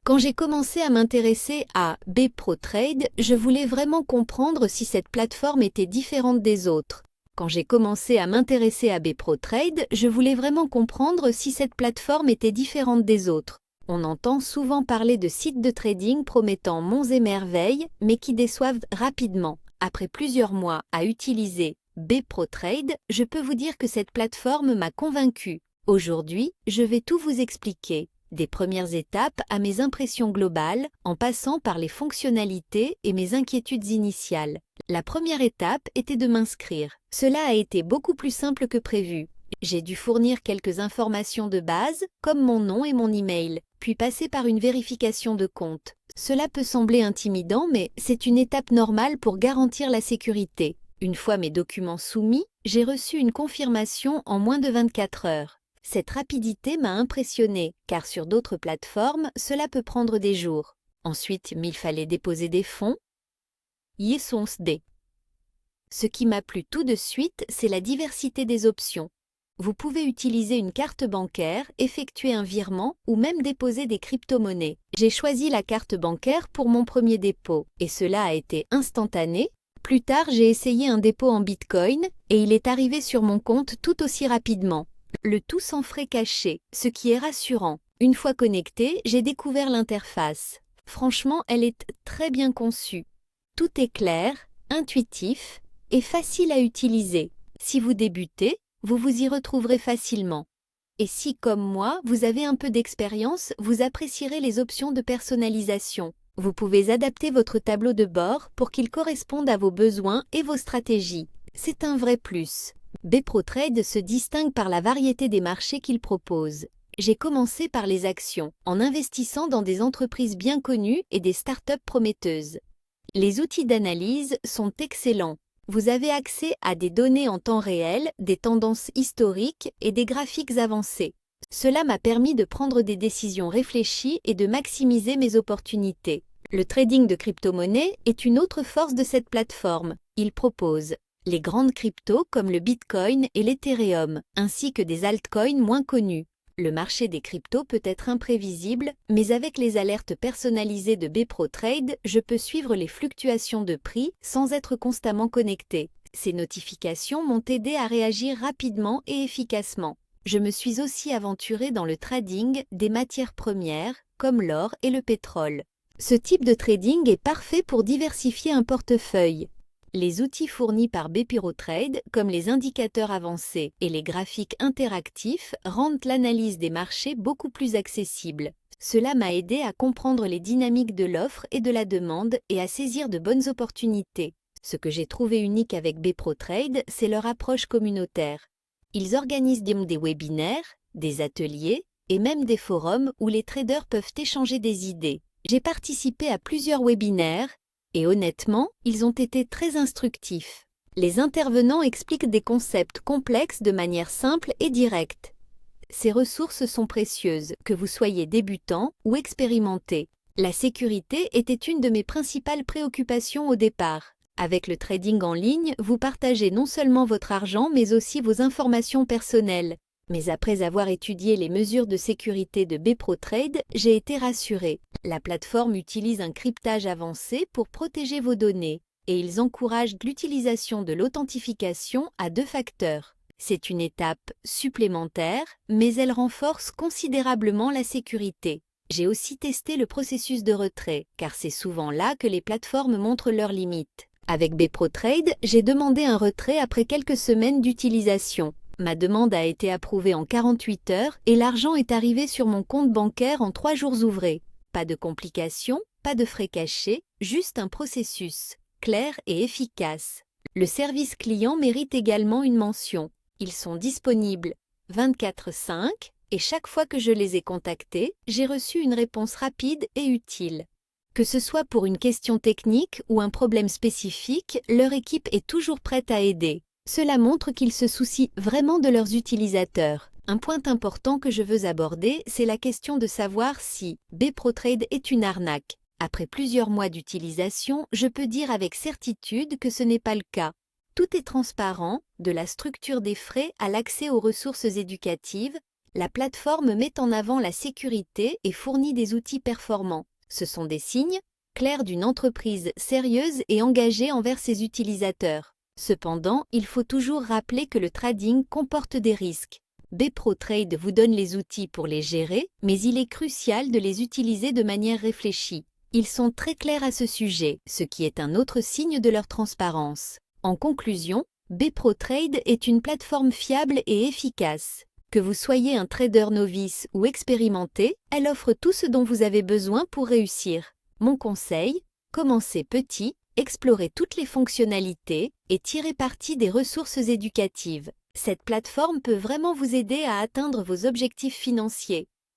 Quand j'ai commencé à m'intéresser à Bprotrade, je voulais vraiment comprendre si cette plateforme était différente des autres. Quand j'ai commencé à m'intéresser à Bprotrade, je voulais vraiment comprendre si cette plateforme était différente des autres. On entend souvent parler de sites de trading promettant monts et merveilles, mais qui déçoivent rapidement. Après plusieurs mois à utiliser Bprotrade, je peux vous dire que cette plateforme m'a convaincu. Aujourd'hui, je vais tout vous expliquer. Des premières étapes à mes impressions globales, en passant par les fonctionnalités et mes inquiétudes initiales. La première étape était de m'inscrire. Cela a été beaucoup plus simple que prévu. J'ai dû fournir quelques informations de base, comme mon nom et mon email, puis passer par une vérification de compte. Cela peut sembler intimidant, mais c'est une étape normale pour garantir la sécurité. Une fois mes documents soumis, j'ai reçu une confirmation en moins de 24 heures. Cette rapidité m'a impressionnée, car sur d'autres plateformes, cela peut prendre des jours. Ensuite, il fallait déposer des fonds. Yesonsde. Ce qui m'a plu tout de suite, c'est la diversité des options. Vous pouvez utiliser une carte bancaire, effectuer un virement ou même déposer des crypto-monnaies. J'ai choisi la carte bancaire pour mon premier dépôt, et cela a été instantané. Plus tard, j'ai essayé un dépôt en Bitcoin, et il est arrivé sur mon compte tout aussi rapidement. Le tout sans frais cachés, ce qui est rassurant. Une fois connecté, j'ai découvert l'interface. Franchement, elle est très bien conçue. Tout est clair, intuitif et facile à utiliser. Si vous débutez, vous vous y retrouverez facilement. Et si, comme moi, vous avez un peu d'expérience, vous apprécierez les options de personnalisation. Vous pouvez adapter votre tableau de bord pour qu'il corresponde à vos besoins et vos stratégies. C'est un vrai plus. Bprotrade se distingue par la variété des marchés qu'il propose. J'ai commencé par les actions, en investissant dans des entreprises bien connues et des startups prometteuses. Les outils d'analyse sont excellents. Vous avez accès à des données en temps réel, des tendances historiques et des graphiques avancés. Cela m'a permis de prendre des décisions réfléchies et de maximiser mes opportunités. Le trading de crypto-monnaies est une autre force de cette plateforme. Il propose les grandes cryptos comme le Bitcoin et l'Ethereum, ainsi que des altcoins moins connus. Le marché des cryptos peut être imprévisible, mais avec les alertes personnalisées de Bprotrade, je peux suivre les fluctuations de prix sans être constamment connecté. Ces notifications m'ont aidé à réagir rapidement et efficacement. Je me suis aussi aventuré dans le trading des matières premières, comme l'or et le pétrole. Ce type de trading est parfait pour diversifier un portefeuille. Les outils fournis par Bprotrade, comme les indicateurs avancés et les graphiques interactifs, rendent l'analyse des marchés beaucoup plus accessible. Cela m'a aidé à comprendre les dynamiques de l'offre et de la demande et à saisir de bonnes opportunités. Ce que j'ai trouvé unique avec Bprotrade, c'est leur approche communautaire. Ils organisent des webinaires, des ateliers et même des forums où les traders peuvent échanger des idées. J'ai participé à plusieurs webinaires et honnêtement, ils ont été très instructifs. Les intervenants expliquent des concepts complexes de manière simple et directe. Ces ressources sont précieuses, que vous soyez débutant ou expérimenté. La sécurité était une de mes principales préoccupations au départ. Avec le trading en ligne, vous partagez non seulement votre argent, mais aussi vos informations personnelles. Mais après avoir étudié les mesures de sécurité de Bprotrade, j'ai été rassurée. La plateforme utilise un cryptage avancé pour protéger vos données et ils encouragent l'utilisation de l'authentification à 2 facteurs. C'est une étape supplémentaire, mais elle renforce considérablement la sécurité. J'ai aussi testé le processus de retrait, car c'est souvent là que les plateformes montrent leurs limites. Avec Bprotrade, j'ai demandé un retrait après quelques semaines d'utilisation. Ma demande a été approuvée en 48 heures et l'argent est arrivé sur mon compte bancaire en 3 jours ouvrés. Pas de complications, pas de frais cachés, juste un processus clair et efficace. Le service client mérite également une mention. Ils sont disponibles 24/5 et chaque fois que je les ai contactés, j'ai reçu une réponse rapide et utile. Que ce soit pour une question technique ou un problème spécifique, leur équipe est toujours prête à aider. Cela montre qu'ils se soucient vraiment de leurs utilisateurs. Un point important que je veux aborder, c'est la question de savoir si Bprotrade est une arnaque. Après plusieurs mois d'utilisation, je peux dire avec certitude que ce n'est pas le cas. Tout est transparent, de la structure des frais à l'accès aux ressources éducatives. La plateforme met en avant la sécurité et fournit des outils performants. Ce sont des signes clairs d'une entreprise sérieuse et engagée envers ses utilisateurs. Cependant, il faut toujours rappeler que le trading comporte des risques. Bprotrade vous donne les outils pour les gérer, mais il est crucial de les utiliser de manière réfléchie. Ils sont très clairs à ce sujet, ce qui est un autre signe de leur transparence. En conclusion, Bprotrade est une plateforme fiable et efficace. Que vous soyez un trader novice ou expérimenté, elle offre tout ce dont vous avez besoin pour réussir. Mon conseil, commencez petit, explorez toutes les fonctionnalités et tirez parti des ressources éducatives. Cette plateforme peut vraiment vous aider à atteindre vos objectifs financiers.